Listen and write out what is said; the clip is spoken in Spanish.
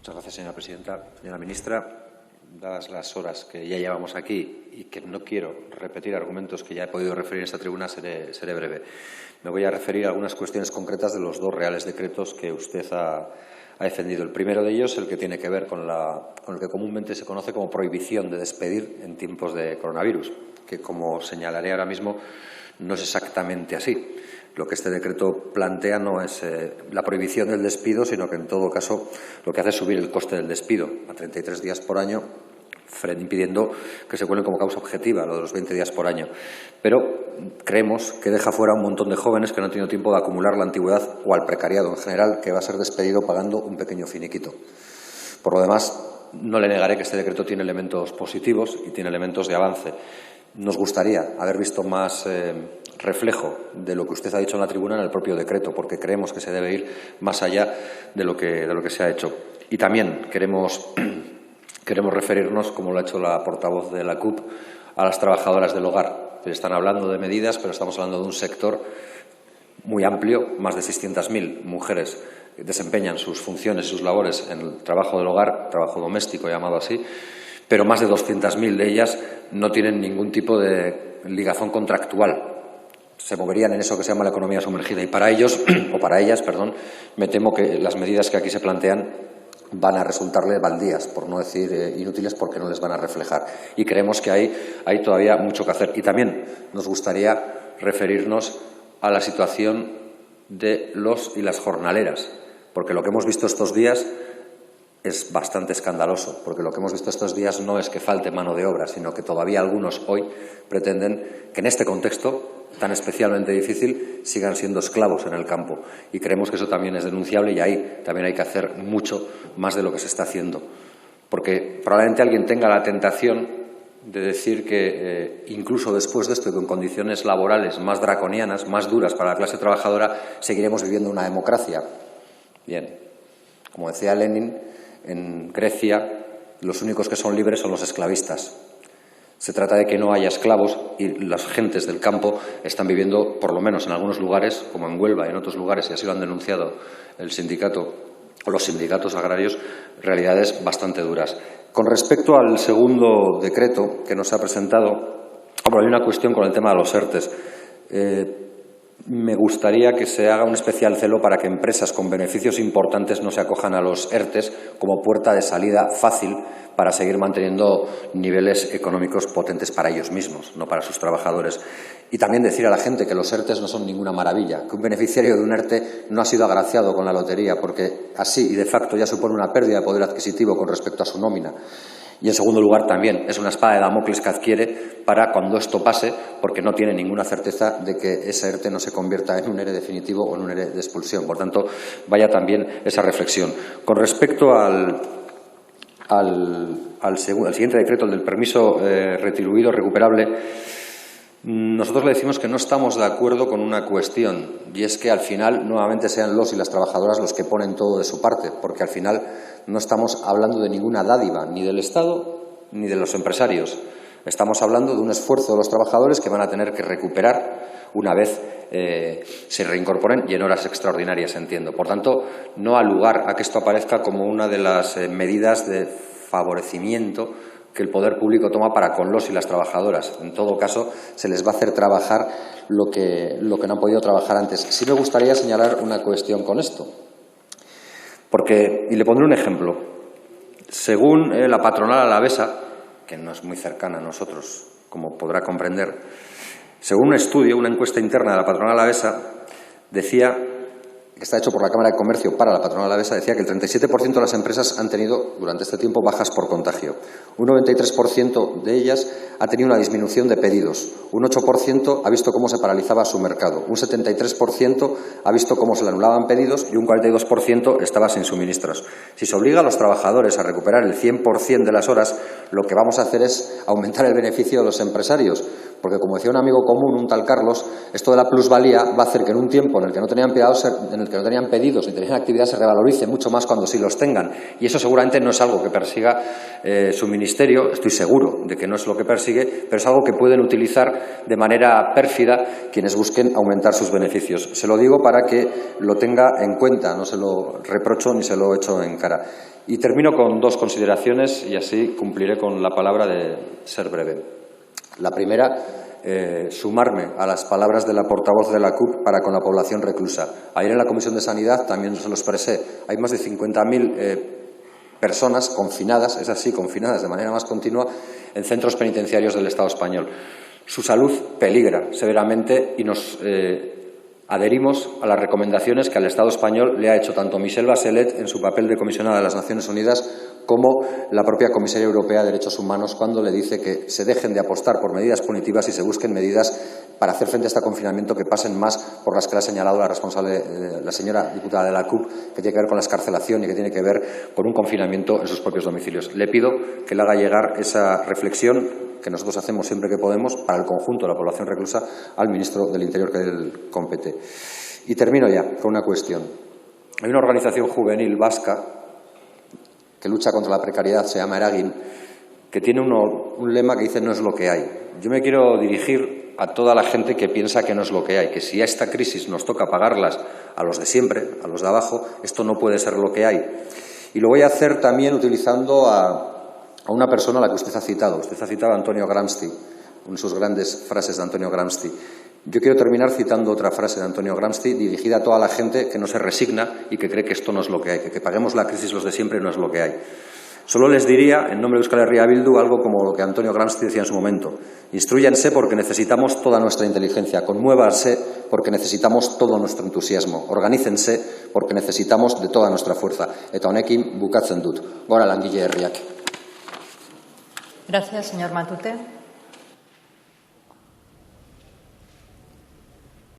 Muchas gracias, señora presidenta. Señora ministra, dadas las horas que ya llevamos aquí y que no quiero repetir argumentos que ya he podido referir en esta tribuna, seré breve. Me voy a referir a algunas cuestiones concretas de los dos reales decretos que usted ha defendido. El primero de ellos, el que tiene que ver con el que comúnmente se conoce como prohibición de despedir en tiempos de coronavirus, que, como señalaré ahora mismo, no es exactamente así. Lo que este decreto plantea no es la prohibición del despido, sino que, en todo caso, lo que hace es subir el coste del despido a 33 días por año, impidiendo que se cuele como causa objetiva lo de los 20 días por año. Pero creemos que deja fuera a un montón de jóvenes que no han tenido tiempo de acumular la antigüedad o al precariado en general, que va a ser despedido pagando un pequeño finiquito. Por lo demás, no le negaré que este decreto tiene elementos positivos y tiene elementos de avance. Nos gustaría haber visto más reflejo de lo que usted ha dicho en la tribuna en el propio decreto, porque creemos que se debe ir más allá de lo que se ha hecho. Y también queremos referirnos, como lo ha hecho la portavoz de la CUP, a las trabajadoras del hogar. Están hablando de medidas, pero estamos hablando de un sector muy amplio. Más de 600.000 mujeres desempeñan sus funciones, sus labores en el trabajo del hogar, trabajo doméstico llamado así, pero más de 200.000 de ellas no tienen ningún tipo de ligazón contractual. Se moverían en eso que se llama la economía sumergida. Y para ellos, o para ellas, perdón, me temo que las medidas que aquí se plantean van a resultarle baldías, por no decir inútiles, porque no les van a reflejar. Y creemos que hay todavía mucho que hacer. Y también nos gustaría referirnos a la situación de los y las jornaleras, porque lo que hemos visto estos días es bastante escandaloso, porque lo que hemos visto estos días no es que falte mano de obra, sino que todavía algunos hoy pretenden que en este contexto tan especialmente difícil sigan siendo esclavos en el campo. Y creemos que eso también es denunciable y ahí también hay que hacer mucho más de lo que se está haciendo. Porque probablemente alguien tenga la tentación de decir que incluso después de esto y con condiciones laborales más draconianas, más duras para la clase trabajadora, seguiremos viviendo una democracia. Bien, como decía Lenin, en Grecia los únicos que son libres son los esclavistas. Se trata de que no haya esclavos y las gentes del campo están viviendo, por lo menos en algunos lugares, como en Huelva y en otros lugares, y así lo han denunciado el sindicato o los sindicatos agrarios, realidades bastante duras. Con respecto al segundo decreto que nos ha presentado, hay una cuestión con el tema de los ERTEs. Me gustaría que se haga un especial celo para que empresas con beneficios importantes no se acojan a los ERTEs como puerta de salida fácil para seguir manteniendo niveles económicos potentes para ellos mismos, no para sus trabajadores. Y también decir a la gente que los ERTEs no son ninguna maravilla, que un beneficiario de un ERTE no ha sido agraciado con la lotería, porque así y de facto ya supone una pérdida de poder adquisitivo con respecto a su nómina. Y, en segundo lugar, también es una espada de Damocles que adquiere para cuando esto pase, porque no tiene ninguna certeza de que ese ERTE no se convierta en un ERE definitivo o en un ERE de expulsión. Por tanto, vaya también esa reflexión. Con respecto al siguiente decreto, el del permiso retribuido recuperable, nosotros le decimos que no estamos de acuerdo con una cuestión, y es que al final nuevamente sean los y las trabajadoras los que ponen todo de su parte, porque al final no estamos hablando de ninguna dádiva, ni del Estado ni de los empresarios. Estamos hablando de un esfuerzo de los trabajadores que van a tener que recuperar una vez se reincorporen y en horas extraordinarias, entiendo. Por tanto, no ha lugar a que esto aparezca como una de las medidas de favorecimiento que el poder público toma para con los y las trabajadoras. En todo caso, se les va a hacer trabajar lo que no han podido trabajar antes. Sí me gustaría señalar una cuestión con esto, y le pondré un ejemplo. Según la patronal alavesa, que no es muy cercana a nosotros, como podrá comprender, según un estudio, una encuesta interna de la patronal alavesa, decía, que está hecho por la Cámara de Comercio para la patronal alavesa, decía que el 37% de las empresas han tenido durante este tiempo bajas por contagio. Un 93% de ellas ha tenido una disminución de pedidos. Un 8% ha visto cómo se paralizaba su mercado. Un 73% ha visto cómo se le anulaban pedidos y un 42% estaba sin suministros. Si se obliga a los trabajadores a recuperar el 100% de las horas, lo que vamos a hacer es aumentar el beneficio de los empresarios, Porque, como decía un amigo común, un tal Carlos, esto de la plusvalía va a hacer que en un tiempo en el que no tenían pedidos ni tenían actividad se revalorice mucho más cuando sí los tengan. Y eso seguramente no es algo que persiga su ministerio, estoy seguro de que no es lo que persigue, pero es algo que pueden utilizar de manera pérfida quienes busquen aumentar sus beneficios. Se lo digo para que lo tenga en cuenta, no se lo reprocho ni se lo echo en cara. Y termino con dos consideraciones y así cumpliré con la palabra de ser breve. La primera, sumarme a las palabras de la portavoz de la CUP para con la población reclusa. Ayer en la Comisión de Sanidad también se lo expresé. Hay más de 50.000 personas confinadas, es así, confinadas de manera más continua, en centros penitenciarios del Estado español. Su salud peligra severamente y nos adherimos a las recomendaciones que al Estado español le ha hecho tanto Michelle Bachelet en su papel de comisionada de las Naciones Unidas como la propia Comisaria Europea de Derechos Humanos cuando le dice que se dejen de apostar por medidas punitivas y se busquen medidas para hacer frente a este confinamiento que pasen más por las que le ha señalado la responsable, la señora diputada de la CUP, que tiene que ver con la excarcelación y que tiene que ver con un confinamiento en sus propios domicilios. Le pido que le haga llegar esa reflexión que nosotros hacemos siempre que podemos para el conjunto de la población reclusa al ministro del Interior que él compete. Y termino ya con una cuestión. Hay una organización juvenil vasca que lucha contra la precariedad, se llama Eragin, que tiene un lema que dice no es lo que hay. Yo me quiero dirigir a toda la gente que piensa que no es lo que hay, que si a esta crisis nos toca pagarlas a los de siempre, a los de abajo, esto no puede ser lo que hay. Y lo voy a hacer también utilizando a una persona a la que usted ha citado. Usted ha citado a Antonio Gramsci, una de sus grandes frases de Antonio Gramsci. Yo quiero terminar citando otra frase de Antonio Gramsci dirigida a toda la gente que no se resigna y que cree que esto no es lo que hay, que paguemos la crisis los de siempre no es lo que hay. Solo les diría, en nombre de Euskal Herria Bildu, algo como lo que Antonio Gramsci decía en su momento. Instrúyanse porque necesitamos toda nuestra inteligencia. Conmuévanse porque necesitamos todo nuestro entusiasmo. Organícense porque necesitamos de toda nuestra fuerza. Eta honekin bukatzen dut. Gora langile herriak. Gracias, señor Matute.